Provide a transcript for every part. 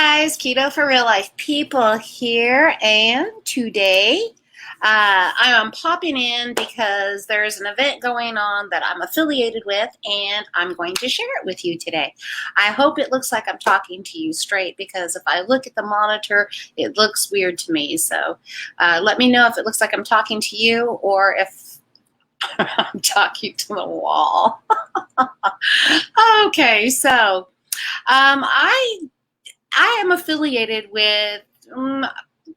guys, Keto for Real Life People here, and today I am popping in because there's an event going on that I'm affiliated with, and I'm going to share it with you today. I hope it looks like I'm talking to you straight, because if I look at the monitor, it looks weird to me. So let me know if it looks like I'm talking to you or if I'm talking to the wall. Okay, so I am affiliated with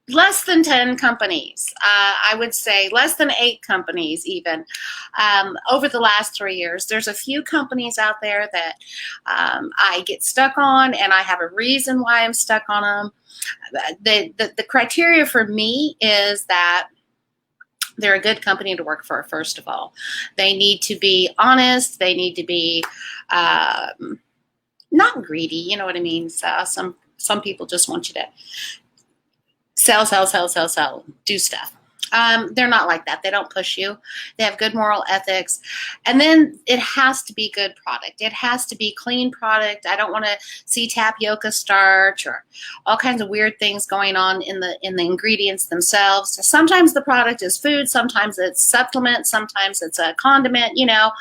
less than 10 companies. I would say less than 8 companies even over the last 3 years. There's a few companies out there that I get stuck on, and I have a reason why I'm stuck on them. The criteria for me is that they're a good company to work for, first of all. They need to be honest. They need to be not greedy, you know what I mean? So some people just want you to sell, do stuff. They're not like that. They don't push you. They have good moral ethics. And then it has to be good product. It has to be clean product. I don't want to see tapioca starch or all kinds of weird things going on in the ingredients themselves. Sometimes the product is food. Sometimes it's supplement. Sometimes it's a condiment, you know.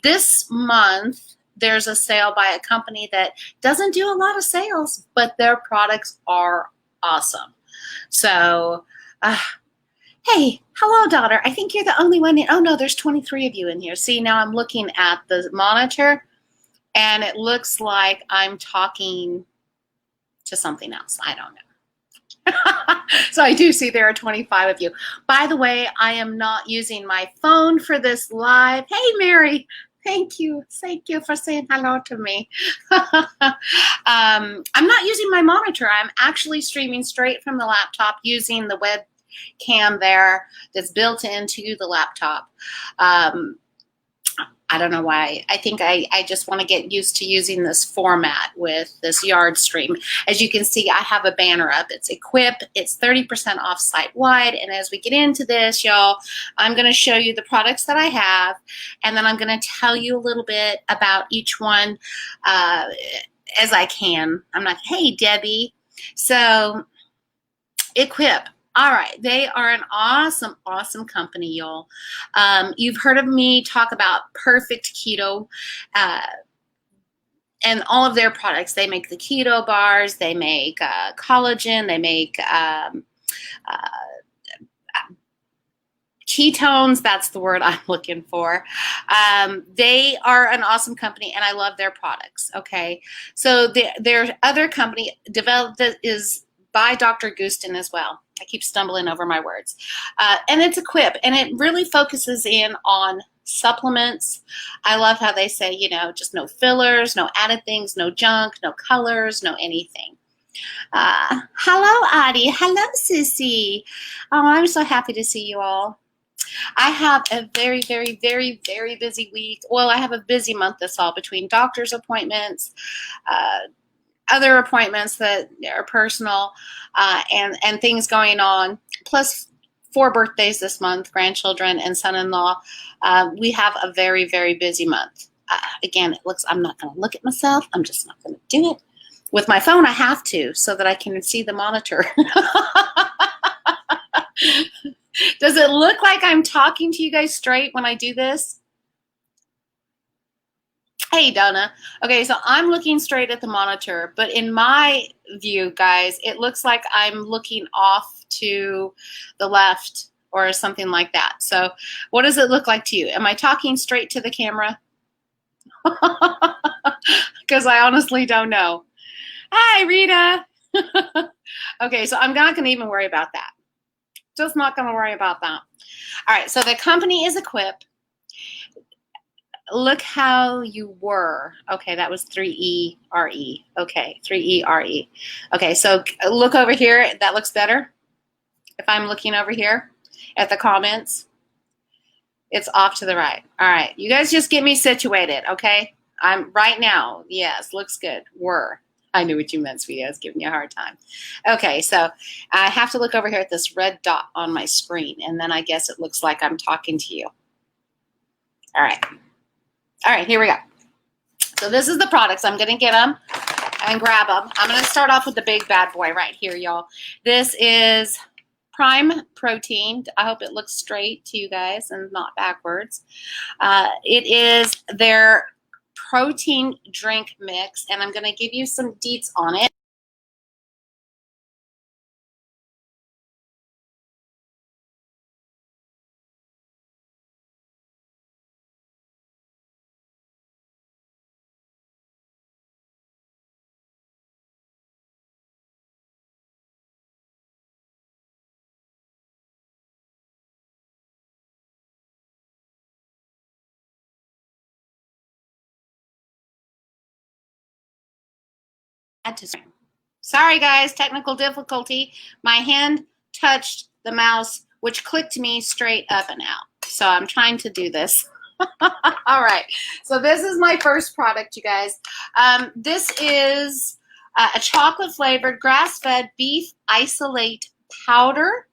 This month, there's a sale by a company that doesn't do a lot of sales, but their products are awesome. So, hey, hello, daughter. I think you're the only one. Oh, no, there's 23 of you in here. See, now I'm looking at the monitor, and it looks like I'm talking to something else. I don't know. So I do see there are 25 of you. By the way, I am not using my phone for this live. Hey, Mary. Thank you. Thank you for saying hello to me. I'm not using my monitor. I'm actually streaming straight from the laptop using the webcam there that's built into the laptop. I don't know why. I think I just want to get used to using this format with this yard stream. As you can see, I have a banner up. It's Equip. It's 30% off site-wide. And as we get into this, y'all, I'm going to show you the products that I have, and then I'm going to tell you a little bit about each one as I can. I'm like, hey, Debbie. So, Equip. All right, they are an awesome, awesome company, y'all. You've heard of me talk about Perfect Keto and all of their products. They make the keto bars, they make collagen, they make ketones. That's the word I'm looking for. They are an awesome company, and I love their products, okay? So their other company developed that is by Dr. Gustin as well. I keep stumbling over my words. And it's Equip, and it really focuses in on supplements. I love how they say, you know, just no fillers, no added things, no junk, no colors, no anything. Hello, Addie. Hello, Sissy. Oh, I'm so happy to see you all. I have a very, very, very, very busy week. Well, I have a busy month this all, between doctor's appointments, other appointments that are personal, and things going on, plus 4 birthdays this month, grandchildren and son-in-law. We have a very, very busy month. Again, I'm not going to look at myself. I'm just not going to do it. With my phone, I have to, so that I can see the monitor. Does it look like I'm talking to you guys straight when I do this? Hey, Donna. Okay, so I'm looking straight at the monitor, but in my view, guys, it looks like I'm looking off to the left or something like that. So what does it look like to you? Am I talking straight to the camera? Because I honestly don't know. Hi, Rita. Okay, so I'm not going to even worry about that. Just not going to worry about that. All right, so the company is Equip. Look how you were. Okay, that was 3-E-R-E. Okay, 3-E-R-E. Okay, so look over here. That looks better. If I'm looking over here at the comments, it's off to the right. All right, you guys just get me situated, okay? I'm right now. Yes, looks good. Were. I knew what you meant, sweetie. I was giving you a hard time. Okay, so I have to look over here at this red dot on my screen, and then I guess it looks like I'm talking to you. All right. All right, here we go. So this is the products. I'm going to get them. and grab them. I'm going to start off with the big bad boy right here, y'all. This is Prime Protein. I hope it looks straight to you guys and not backwards. It is their protein drink mix, and I'm going to give you some deets on it. Sorry guys, technical difficulty. My hand touched the mouse, which clicked me straight up and out. So I'm trying to do this. All right, so this is my first product, you guys. This is a chocolate flavored grass-fed beef isolate powder.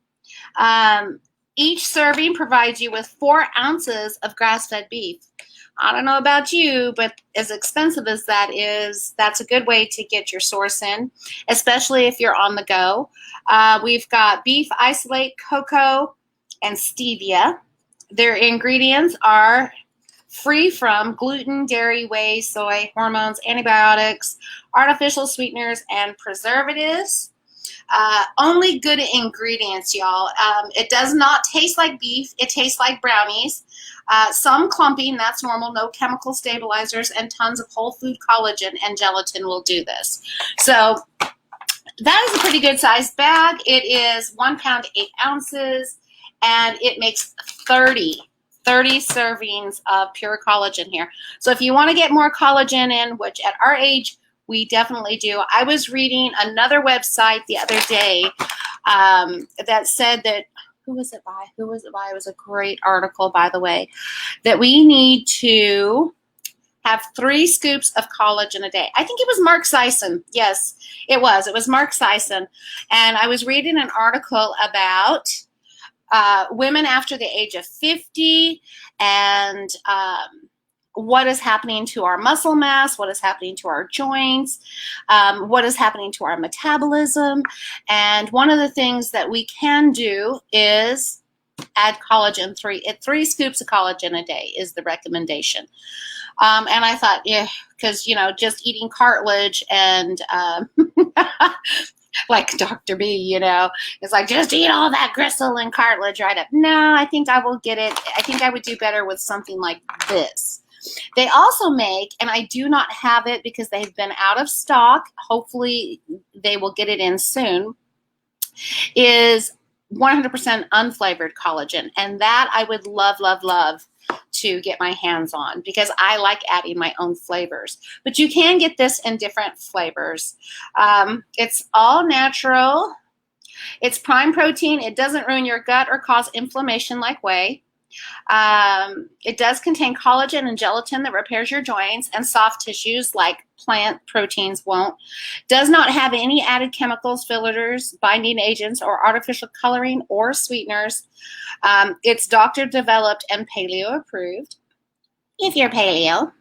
Each serving provides you with 4 ounces of grass-fed beef. I don't know about you, but as expensive as that is, that's a good way to get your source in, especially if you're on the go. We've got beef isolate, cocoa, and stevia. Their ingredients are free from gluten, dairy, whey, soy, hormones, antibiotics, artificial sweeteners, and preservatives. Only good ingredients, y'all. It does not taste like beef. It tastes like brownies. Some clumping, that's normal. No chemical stabilizers, and tons of whole food collagen and gelatin will do this. So that is a pretty good sized bag. It is 1 pound, 8 ounces, and it makes 30 servings of pure collagen here. So if you want to get more collagen in, which at our age, we definitely do. I was reading another website the other day that said that, who was it by? It was a great article, by the way, that we need to have 3 scoops of collagen a day. I think it was Mark Sison. Yes, it was. It was Mark Sison. And I was reading an article about women after the age of 50 and what is happening to our muscle mass, what is happening to our joints, what is happening to our metabolism. And one of the things that we can do is add collagen. 3 scoops of collagen a day is the recommendation. And I thought, yeah, because, just eating cartilage and like Dr. B, it's like, just eat all that gristle and cartilage right up. No, I think I will get it. I think I would do better with something like this. They also make, and I do not have it because they've been out of stock, hopefully they will get it in soon, is 100% unflavored collagen. And that I would love, love, love to get my hands on because I like adding my own flavors. But you can get this in different flavors. It's all natural. It's prime protein. It doesn't ruin your gut or cause inflammation like whey. It does contain collagen and gelatin that repairs your joints and soft tissues like plant proteins won't. Does not have any added chemicals, fillers, binding agents, or artificial coloring or sweeteners. It's doctor developed and paleo approved, if you're paleo.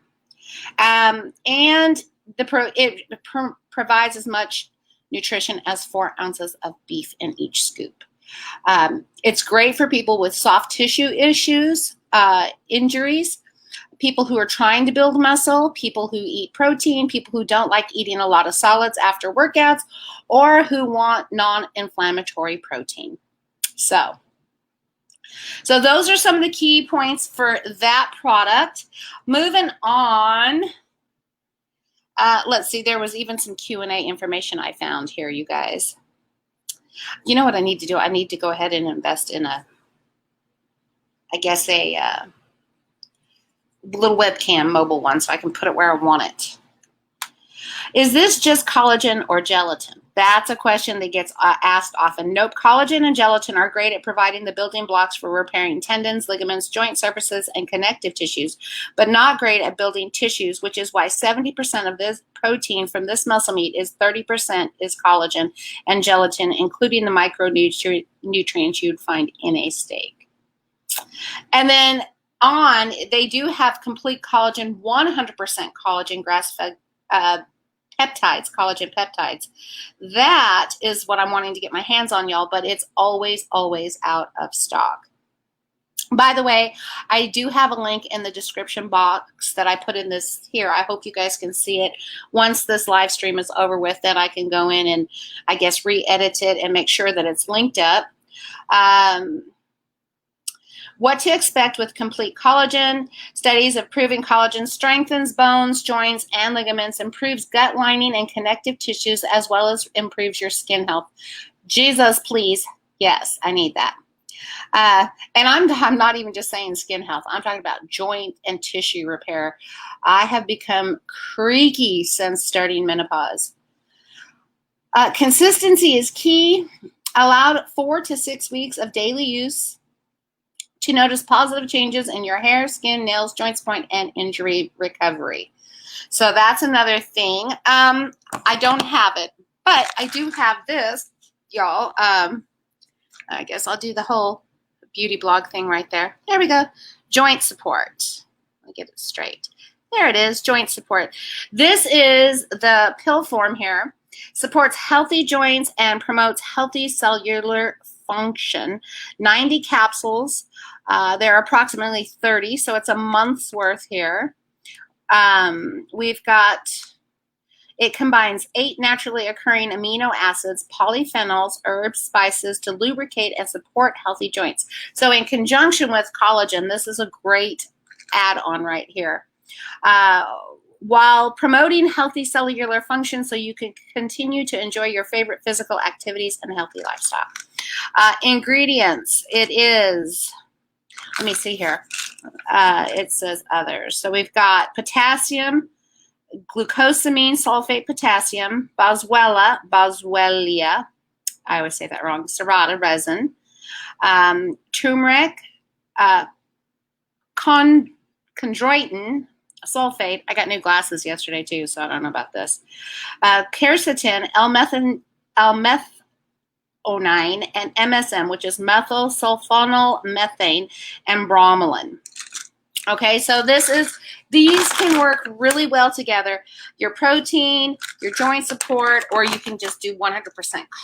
And it provides as much nutrition as 4 ounces of beef in each scoop. It's great for people with soft tissue issues, injuries, people who are trying to build muscle, people who eat protein, people who don't like eating a lot of solids after workouts, or who want non-inflammatory protein. So those are some of the key points for that product. Moving on, let's see, there was even some Q&A information I found here, you guys. You know what I need to do? I need to go ahead and invest in a little webcam mobile one so I can put it where I want it. Is this just collagen or gelatin? That's a question that gets asked often. Nope, collagen and gelatin are great at providing the building blocks for repairing tendons, ligaments, joint surfaces, and connective tissues, but not great at building tissues, which is why 70% of this protein from this muscle meat is 30% is collagen and gelatin, including the micronutrients you'd find in a steak. And then they do have complete collagen, 100% collagen grass-fed peptides, collagen peptides. That is what I'm wanting to get my hands on, y'all, but it's always, always out of stock. By the way, I do have a link in the description box that I put in this here. I hope you guys can see it. Once this live stream is over with, then I can go in and, I guess, re-edit it and make sure that it's linked up. What to expect with complete collagen. Studies have proven collagen strengthens bones, joints, and ligaments, improves gut lining and connective tissues, as well as improves your skin health. Jesus, please. Yes, I need that. And I'm not even just saying skin health. I'm talking about joint and tissue repair. I have become creaky since starting menopause. Consistency is key. Allow 4 to 6 weeks of daily use to notice positive changes in your hair, skin, nails, joints, point, and injury recovery. So that's another thing. I don't have it, but I do have this, y'all. I guess I'll do the whole beauty blog thing right there. There we go. Joint support. Let me get it straight. There it is, joint support. This is the pill form here. Supports healthy joints and promotes healthy cellular function. 90 capsules. There are approximately 30, so it's a month's worth here. It combines 8 naturally occurring amino acids, polyphenols, herbs, spices to lubricate and support healthy joints. So in conjunction with collagen, this is a great add-on right here. While promoting healthy cellular function so you can continue to enjoy your favorite physical activities and healthy lifestyle. Ingredients, it is, let me see here. It says others. So we've got potassium, glucosamine, sulfate potassium, boswellia, I always say that wrong, serrata resin, turmeric, chondroitin, sulfate. I got new glasses yesterday too, so I don't know about this. Quercetin, L-methionine, and MSM, which is methyl sulfonyl methane, and bromelain. Okay, so these can work really well together. Your protein, your joint support, or you can just do 100%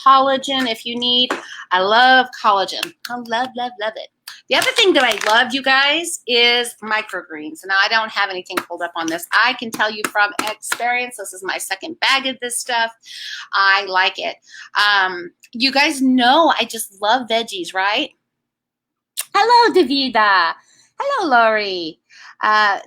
collagen if you need. I love collagen. I love, love, love it. The other thing that I love, you guys, is microgreens. Now, I don't have anything pulled up on this. I can tell you from experience, this is my second bag of this stuff. I like it. You guys know I just love veggies, right? Hello, Davida. Hello, Lori.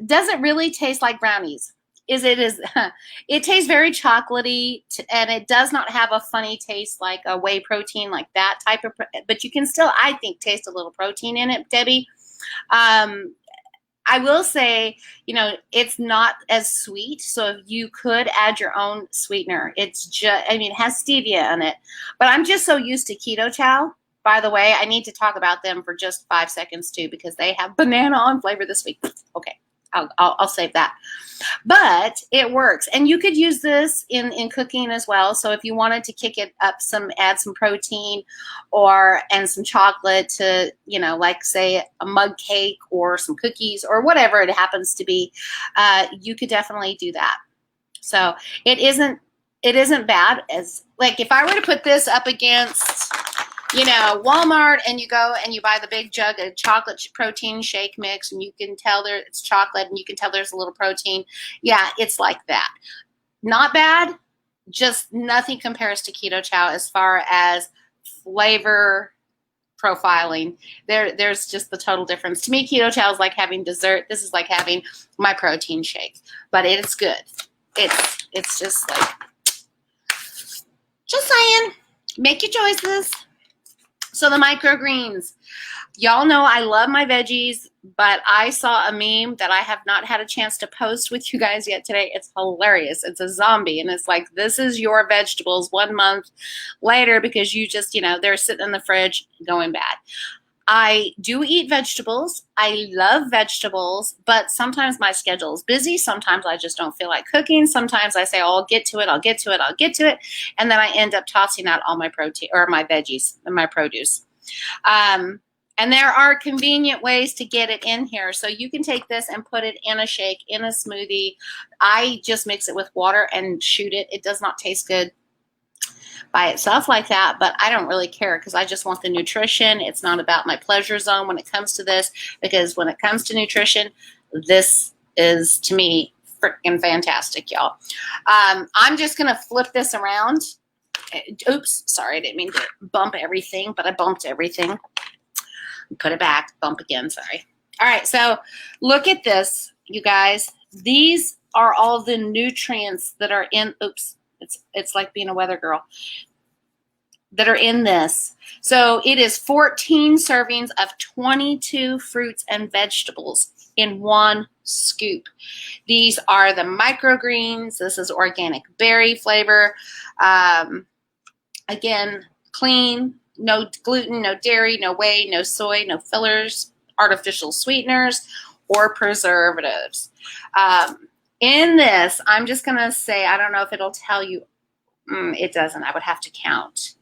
Does it really taste like brownies? It tastes very chocolatey, and it does not have a funny taste like a whey protein, like that type of, but you can still, I think, taste a little protein in it, Debbie. I will say, you know, it's not as sweet, so you could add your own sweetener. It's just, I mean, it has stevia in it, but I'm just so used to Keto Chow. By the way, I need to talk about them for just 5 seconds too, because they have banana on flavor this week. Okay, I'll save that. But it works, and you could use this in cooking as well. So if you wanted to kick it up add some protein and some chocolate to, you know, like say a mug cake or some cookies or whatever it happens to be, you could definitely do that. So it isn't bad. As like if I were to put this up against, you know, Walmart, and you go and you buy the big jug of chocolate protein shake mix, and you can tell it's chocolate, and you can tell there's a little protein. Yeah, it's like that. Not bad, just nothing compares to Keto Chow as far as flavor profiling. There's just the total difference. To me, Keto Chow is like having dessert. This is like having my protein shake, but it's good. It's just like, just saying, make your choices. So the microgreens, y'all know I love my veggies, but I saw a meme that I have not had a chance to post with you guys yet today. It's hilarious. It's a zombie, and it's like, this is your vegetables 1 month later because you just, you know, they're sitting in the fridge going bad. I do eat vegetables. I love vegetables, but sometimes my schedule is busy. Sometimes I just don't feel like cooking. Sometimes I say, oh, I'll get to it. And then I end up tossing out all my protein or my veggies and my produce. And there are convenient ways to get it in here. So you can take this and put it in a shake, in a smoothie. I just mix it with water and shoot it. It does not taste good by itself like that, but I don't really care because I just want the nutrition. It's not about my pleasure zone when it comes to this, because when it comes to nutrition, this is, to me, freaking fantastic, y'all. I'm just going to flip this around. Oops, sorry, I didn't mean to bump everything, but I bumped everything. Put it back, bump again, sorry. All right, so look at this, you guys. These are all the nutrients that are in, oops, it's like being a weather girl, that are in this. So it is 14 servings of 22 fruits and vegetables in one scoop. These are the microgreens. This is organic berry flavor. Again, clean, no gluten, no dairy, no whey, no soy, no fillers, artificial sweeteners, or preservatives. In this, I'm just going to say, I don't know if it'll tell you. It doesn't. I would have to count.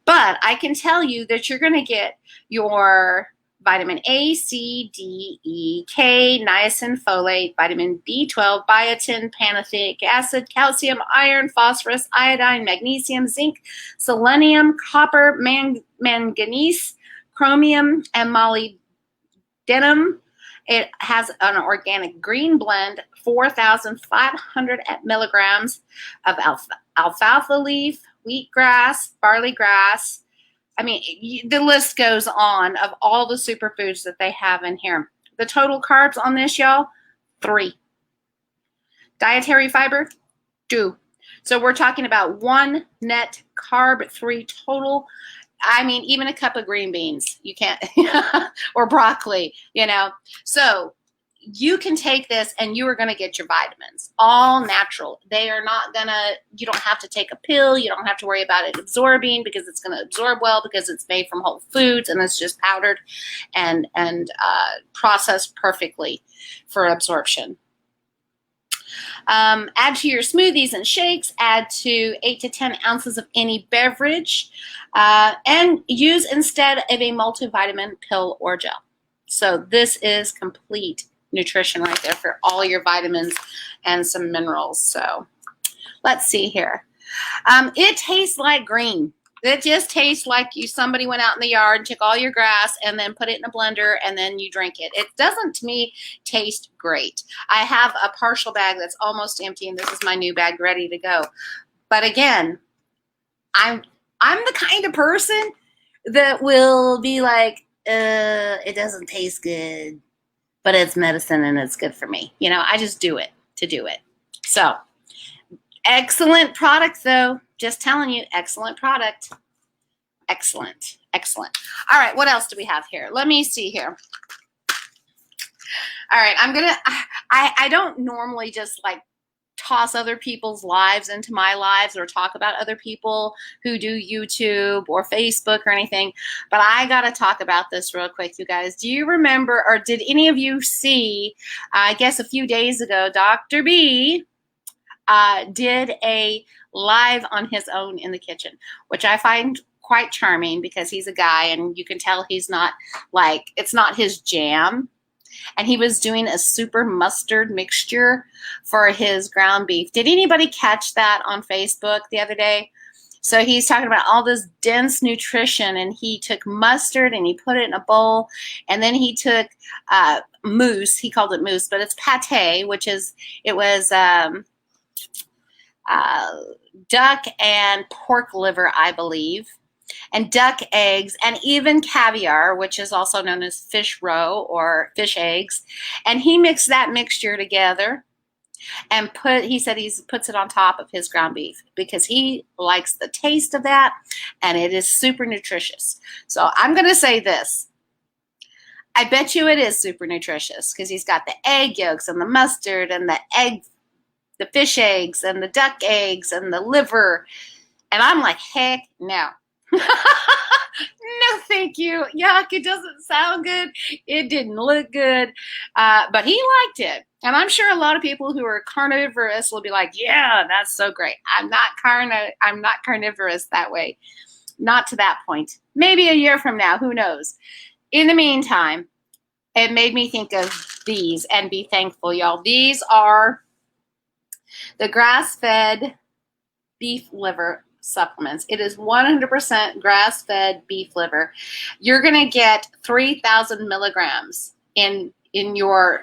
But I can tell you that you're going to get your vitamin A, C, D, E, K, niacin, folate, vitamin B12, biotin, pantothenic acid, calcium, iron, phosphorus, iodine, magnesium, zinc, selenium, copper, manganese, chromium, and molybdenum. It has an organic green blend, 4,500 milligrams of alfalfa leaf, wheatgrass, barley grass. I mean, the list goes on of all the superfoods that they have in here. The total carbs on this, y'all, 3. Dietary fiber, 2. So we're talking about 1 net carb, 3 total. I mean, even a cup of green beans, you can't, or broccoli, you know. So you can take this and you are going to get your vitamins, all natural. They are not going to, you don't have to take a pill. You don't have to worry about it absorbing, because it's going to absorb well, because it's made from whole foods and it's just powdered and processed perfectly for absorption. Add to your smoothies and shakes. Add to 8 to 10 ounces of any beverage, and use instead of a multivitamin pill or gel. So this is complete nutrition right there for all your vitamins and some minerals. So let's see here. It tastes like green. It just tastes like somebody went out in the yard and took all your grass and then put it in a blender and then you drink it. It doesn't, to me, taste great. I have a partial bag that's almost empty, and this is my new bag ready to go. But again, I'm the kind of person that will be like, it doesn't taste good, but it's medicine and it's good for me. You know, I just do it to do it. So, excellent product, though. Just telling you, excellent product. Excellent. Excellent. All right, what else do we have here? Let me see here. All right, I don't normally just like toss other people's lives into my lives or talk about other people who do YouTube or Facebook or anything, but I got to talk about this real quick, you guys. Do you remember, or did any of you see, I guess a few days ago, Dr. B did a live on his own in the kitchen, which I find quite charming because he's a guy and you can tell he's not like, it's not his jam. And he was doing a super mustard mixture for his ground beef. Did anybody catch that on Facebook the other day? So he's talking about all this dense nutrition, and he took mustard and he put it in a bowl, and then he took mousse. He called it mousse, but it's pate, which is, it was duck and pork liver, I believe, and duck eggs, and even caviar, which is also known as fish roe or fish eggs. And he mixed that mixture together and he said he puts it on top of his ground beef because he likes the taste of that, and it is super nutritious. So I'm going to say this. I bet you it is super nutritious because he's got the egg yolks and the mustard and the fish eggs and the duck eggs and the liver. And I'm like, heck no. No, thank you. Yuck, it doesn't sound good. It didn't look good. But he liked it. And I'm sure a lot of people who are carnivorous will be like, yeah, that's so great. I'm not carnivorous that way. Not to that point. Maybe a year from now, who knows? in the meantime, it made me think of these and be thankful, y'all. These are the grass-fed beef liver supplements. It is 100% grass-fed beef liver. You're going to get 3,000 milligrams in your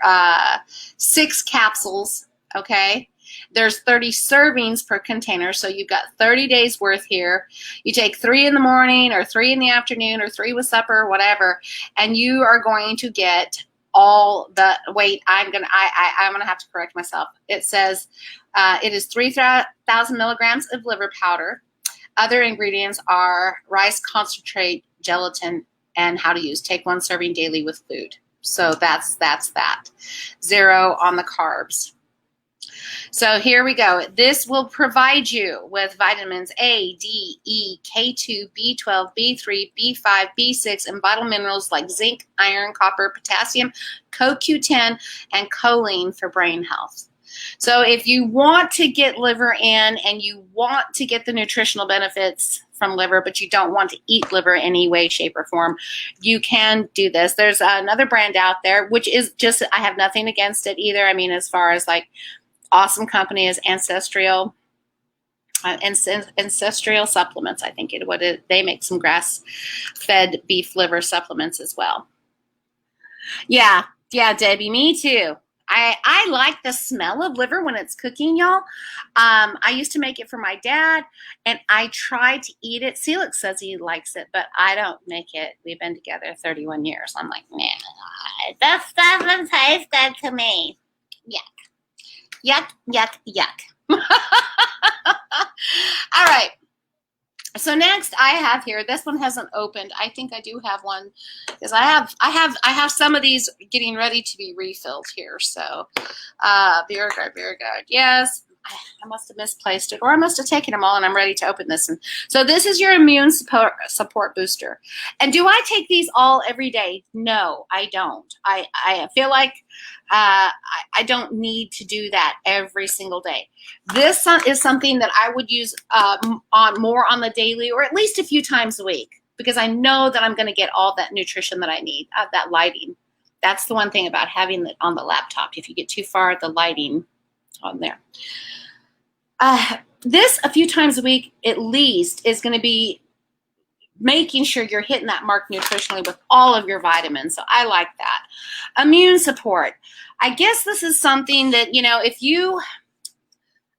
6 capsules, okay? There's 30 servings per container, so you've got 30 days worth here. You take 3 in the morning or 3 in the afternoon or 3 with supper or whatever, and you are going to get all the, wait, I'm gonna have to correct myself. It says it is 3,000 milligrams of liver powder. Other ingredients are rice concentrate, gelatin, and how to use. Take 1 serving daily with food. So that's that. 0 on the carbs. So here we go. This will provide you with vitamins A, D, E, K2, B12, B3, B5, B6, and vital minerals like zinc, iron, copper, potassium, CoQ10, and choline for brain health. So if you want to get liver in and you want to get the nutritional benefits from liver, but you don't want to eat liver in any way, shape, or form, you can do this. There's another brand out there, which is just, I have nothing against it either. I mean, as far as like awesome company is Ancestral supplements. I think they make some grass-fed beef liver supplements as well. Yeah, Debbie, me too. I like the smell of liver when it's cooking, y'all. I used to make it for my dad, and I tried to eat it. Felix says he likes it, but I don't make it. We've been together 31 years. I'm like, nah, that doesn't taste good to me. Yuck, yuck, yuck. All right. So next I have here, this one hasn't opened. I think I do have one because I have some of these getting ready to be refilled here. So Vera. Yes. I must have misplaced it, or I must have taken them all, and I'm ready to open this. And so this is your immune support booster. And do I take these all every day? No, I don't. I feel like I don't need to do that every single day. This is something that I would use more on the daily, or at least a few times a week, because I know that I'm going to get all that nutrition that I need, that lighting. That's the one thing about having it on the laptop. If you get too far, the lighting on there. This a few times a week at least is going to be making sure you're hitting that mark nutritionally with all of your vitamins. So I like that. Immune support. I guess this is something that, you know,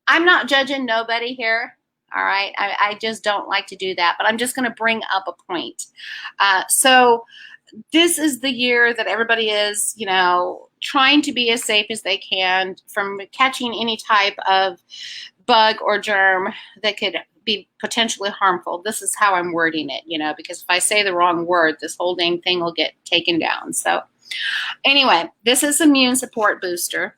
I'm not judging nobody here. All right. I just don't like to do that, but I'm just going to bring up a point. So this is the year that everybody is, you know, trying to be as safe as they can from catching any type of bug or germ that could be potentially harmful. This is how I'm wording it, you know, because if I say the wrong word, this whole dang thing will get taken down. So anyway, this is immune support booster.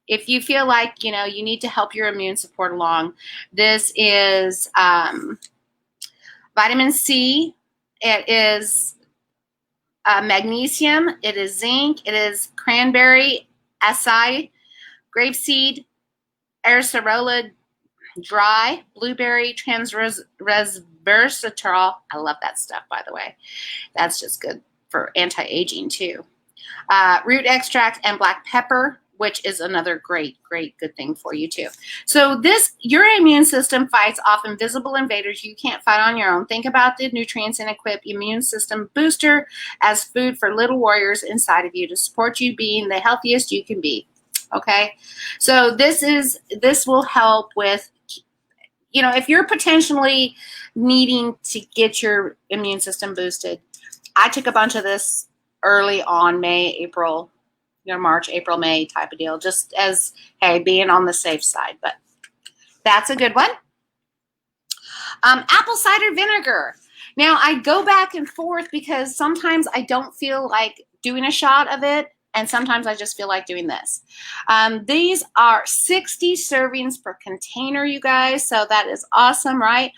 If you feel like, you know, you need to help your immune support along, this is vitamin C. It is magnesium. It is zinc. It is cranberry, acai, grapeseed, acerola dry, blueberry, resveratrol. I love that stuff, by the way. That's just good for anti-aging too. Root extract and black pepper, which is another great good thing for you too. So your immune system fights off invisible invaders you can't fight on your own. Think about the nutrients and equip immune system booster as food for little warriors inside of you to support you being the healthiest you can be. Okay, so this will help with, you know, if you're potentially needing to get your immune system boosted. I took a bunch of this early on, May, April, you know, March, April, May type of deal, just as, hey, being on the safe side. But that's a good one. Apple cider vinegar. Now, I go back and forth because sometimes I don't feel like doing a shot of it, and sometimes I just feel like doing this. These are 60 servings per container, you guys. So that is awesome, right?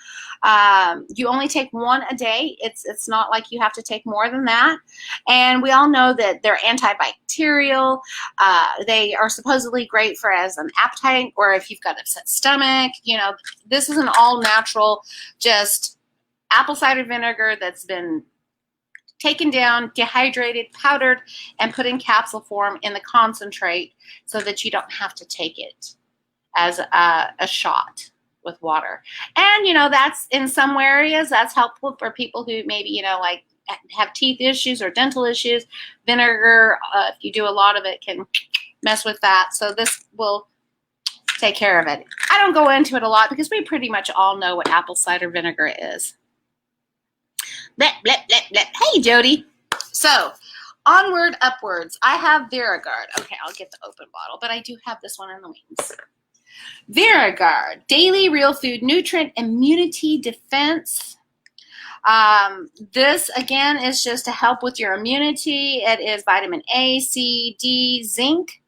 You only take 1 a day. It's not like you have to take more than that. And we all know that they're antibacterial. They are supposedly great for as an appetite, or if you've got upset stomach. You know, this is an all natural, just apple cider vinegar that's been taken down, dehydrated, powdered, and put in capsule form in the concentrate so that you don't have to take it as a shot with water. And, that's in some areas, that's helpful for people who maybe, like have teeth issues or dental issues. Vinegar, if you do a lot of it, can mess with that. So this will take care of it. I don't go into it a lot because we pretty much all know what apple cider vinegar is. Blep, blep, blep, blep. Hey, Jody. So, onward, upwards. I have Vinegar. Okay, I'll get the open bottle, but I do have this one in the wings. Vinegar, daily real food nutrient immunity defense. This, again, is just to help with your immunity. It is vitamin A, C, D, zinc.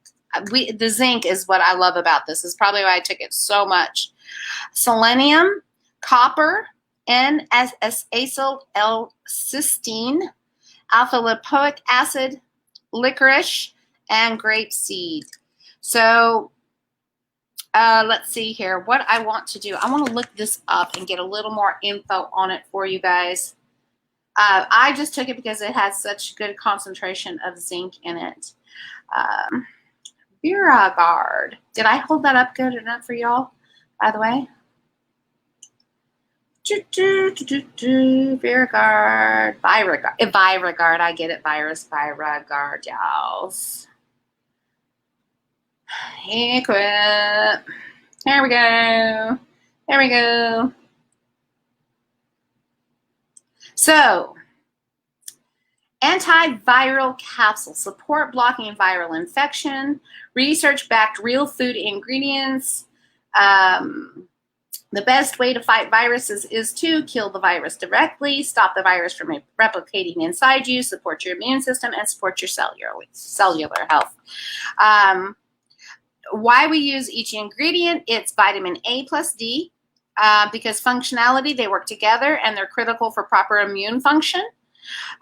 The zinc is what I love about this. Is probably why I took it so much. Selenium, copper, N-acyl-L-cysteine, alpha-lipoic acid, licorice, and grapeseed. So let's see here. What I want to do, I want to look this up and get a little more info on it for you guys. I just took it because it has such good concentration of zinc in it. Vinegar. Did I hold that up good enough for y'all, by the way? Vinegar. Vinegar. I get it. Vinegar, y'all. Equip. There we go. There we go. So, antiviral capsule, support blocking viral infection, research-backed real food ingredients. The best way to fight viruses is to kill the virus directly, stop the virus from replicating inside you, support your immune system, and support your cellular health. Why we use each ingredient, it's vitamin A plus D, because functionality, they work together, and they're critical for proper immune function.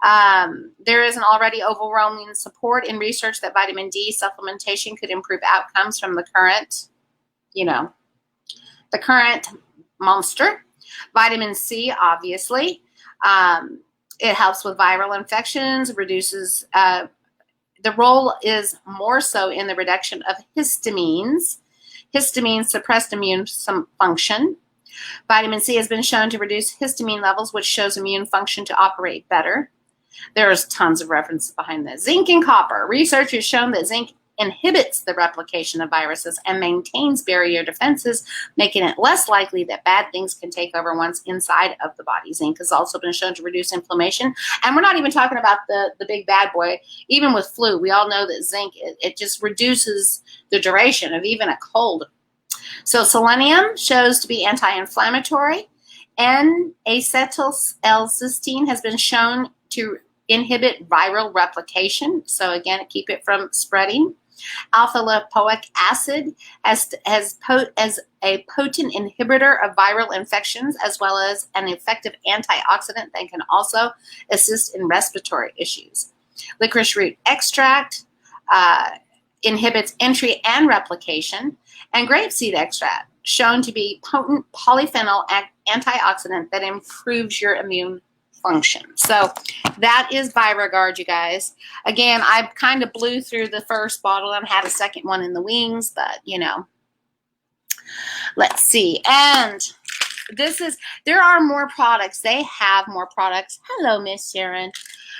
There is an already overwhelming support in research that vitamin D supplementation could improve outcomes from the current, the current monster. Vitamin C, obviously. It helps with viral infections, reduces, the role is more so in the reduction of histamines. Histamines suppress immune function. Vitamin C has been shown to reduce histamine levels, which shows immune function to operate better. There's tons of references behind this. Zinc and copper. Research has shown that zinc inhibits the replication of viruses and maintains barrier defenses, making it less likely that bad things can take over once inside of the body. Zinc has also been shown to reduce inflammation. And we're not even talking about the big bad boy. Even with flu, we all know that zinc, it just reduces the duration of even a cold. So selenium shows to be anti-inflammatory. N-acetyl-L-cysteine has been shown to inhibit viral replication. So again, keep it from spreading. Alpha-lipoic acid as a potent inhibitor of viral infections, as well as an effective antioxidant that can also assist in respiratory issues. Licorice root extract inhibits entry and replication. And grapeseed extract, shown to be potent polyphenol antioxidant that improves your immune function. So that is Vinegar, you guys. Again, I kind of blew through the first bottle and had a second one in the wings, but let's see. And there are more products. They have more products. Hello, Miss Sharon.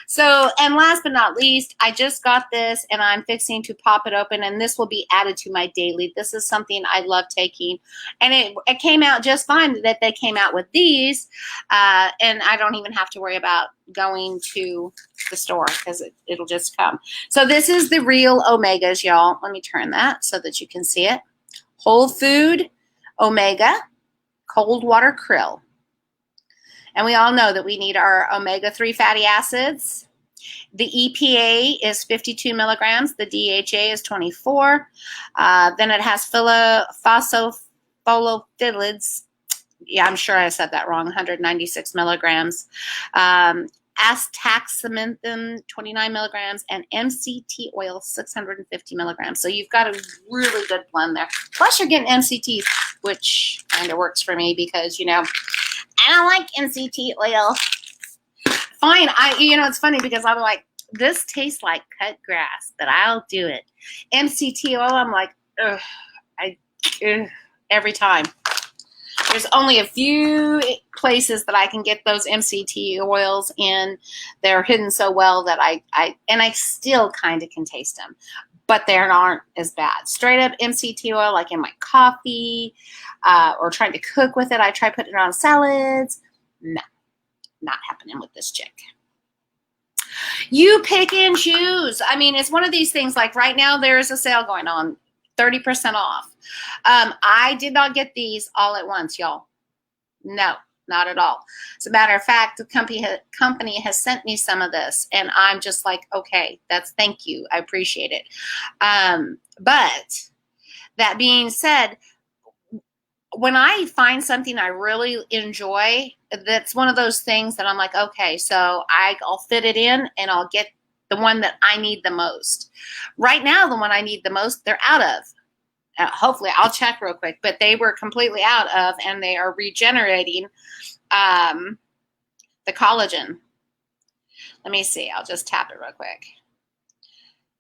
So, and last but not least, I just got this and I'm fixing to pop it open, and this will be added to my daily. This is something I love taking, and it came out just fine that they came out with these, and I don't even have to worry about going to the store because it'll just come. So this is the real omegas, y'all. Let me turn that so that you can see it. Whole food omega, cold water krill. And we all know that we need our omega-3 fatty acids. The EPA is 52 milligrams. The DHA is 24. Then it has phospholipids. Yeah, I'm sure I said that wrong. 196 milligrams. Astaxanthin, 29 milligrams. And MCT oil, 650 milligrams. So you've got a really good blend there. Plus you're getting MCT, which kind of works for me because, I don't like MCT oil. fine. It's funny because I'm like, this tastes like cut grass, but I'll do it. MCT oil, I'm like, ugh, every time. There's only a few places that I can get those MCT oils in. They're hidden so well that I still kind of can taste them, but they aren't as bad. Straight up MCT oil, like in my coffee, or trying to cook with it. I try putting it on salads. No, not happening with this chick. You pick and choose. I mean, it's one of these things, like right now there is a sale going on, 30% off. I did not get these all at once, y'all. No, not at all. As a matter of fact, the company has sent me some of this, and I'm just like, okay, thank you. I appreciate it. But that being said, when I find something I really enjoy, that's one of those things that I'm like, okay, so I'll fit it in and I'll get the one that I need the most. Right now, the one I need the most, they're out of. Hopefully, I'll check real quick, but they were completely out of, and they are regenerating the collagen. Let me see. I'll just tap it real quick.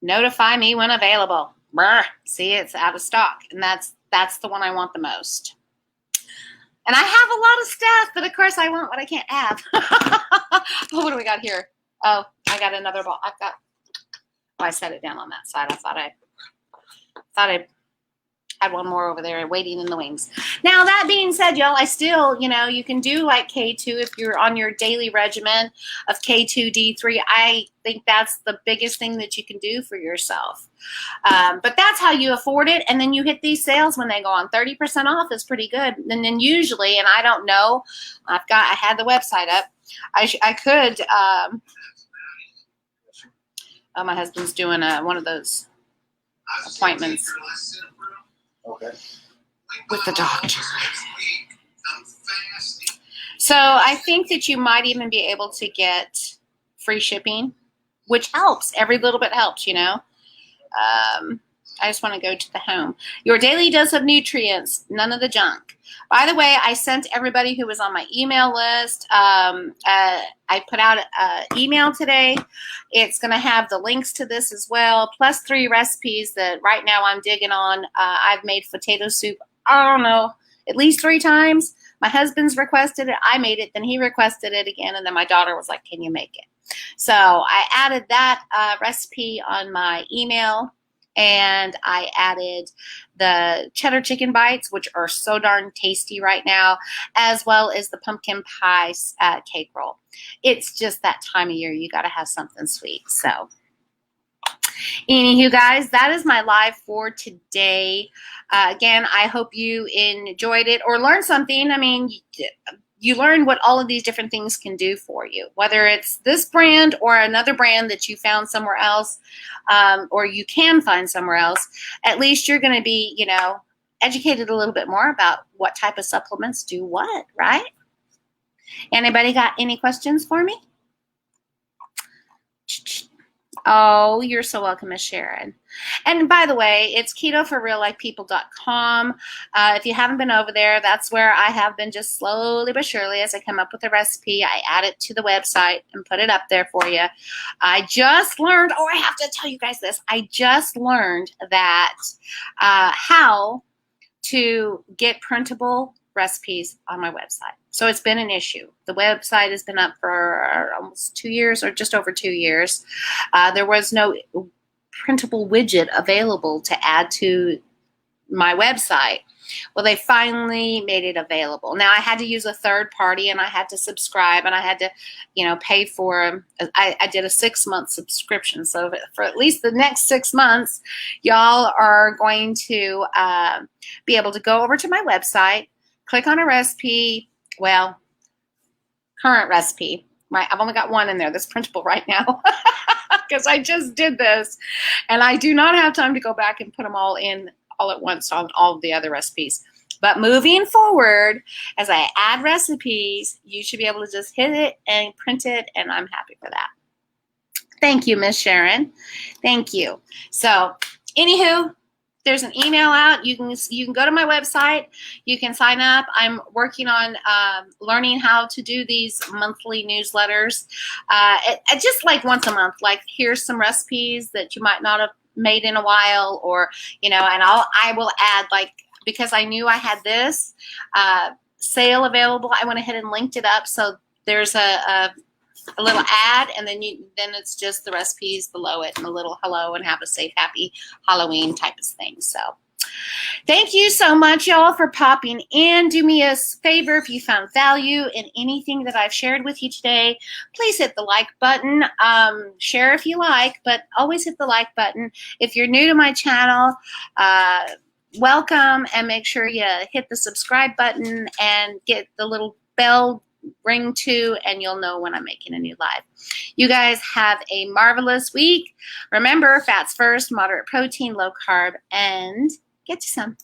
Notify me when available. Brr. See, it's out of stock, and that's the one I want the most. And I have a lot of stuff, but of course I want what I can't have. Oh, what do we got here? Oh, I got another ball. I set it down on that side. I thought I had one more over there waiting in the wings. Now, that being said, y'all, I still, you can do like K2 if you're on your daily regimen of K2, D3. I think that's the biggest thing that you can do for yourself. But that's how you afford it. And then you hit these sales when they go on. 30% off is pretty good. And then usually, and I don't know, I had the website up. I could, my husband's doing one of those appointments. Okay. With the doctor. So I think that you might even be able to get free shipping, which helps. Every little bit helps, I just want to go to the home. Your daily dose of nutrients, none of the junk. By the way, I sent everybody who was on my email list. I put out an email today. It's going to have the links to this as well, plus 3 recipes that right now I'm digging on. I've made potato soup, I don't know, at least 3 times. My husband's requested it. I made it. Then he requested it again. And then my daughter was like, can you make it? So I added that recipe on my email. And I added the cheddar chicken bites, which are so darn tasty right now, as well as the pumpkin pie cake roll. It's just that time of year. You got to have something sweet. So anywho, guys, that is my live for today. Again, I hope you enjoyed it or learned something. I mean, you learn what all of these different things can do for you, whether it's this brand or another brand that you found somewhere else, or you can find somewhere else. At least you're going to be, educated a little bit more about what type of supplements do what, right? Anybody got any questions for me? Oh, you're so welcome, Miss Sharon. And by the way, it's ketoforreallifepeople.com. If you haven't been over there, that's where I have been just slowly but surely as I come up with a recipe. I add it to the website and put it up there for you. I just learned, I have to tell you guys this. I just learned that how to get printable recipes on my website. So it's been an issue. The website has been up for almost 2 years or just over 2 years. There was no printable widget available to add to my website. Well, they finally made it available. Now I had to use a third party and I had to subscribe and I had to, pay for, I did a 6-month subscription. So for at least the next 6 months, y'all are going to be able to go over to my website, click on a recipe, current recipe. I've only got one in there that's printable right now because I just did this and I do not have time to go back and put them all in all at once on all of the other recipes. But moving forward, as I add recipes, you should be able to just hit it and print it, and I'm happy for that. Thank you, Miss Sharon. Thank you. So, anywho, there's an email out. You can go to my website. You can sign up. I'm working on learning how to do these monthly newsletters, just like once a month. Like, here's some recipes that you might not have made in a while, or and I will add, like, because I knew I had this sale available, I went ahead and linked it up. So there's a little ad, and then it's just the recipes below it and a little hello and have a safe, happy Halloween type of thing. So thank you so much, y'all, for popping in. Do me a favor, if you found value in anything that I've shared with you today, please hit the like button. Share if you like, but always hit the like button. If you're new to my channel, welcome, and make sure you hit the subscribe button and get the little bell ring too, and you'll know when I'm making a new live. You guys have a marvelous week. Remember, fats first, moderate protein, low carb, and get you some.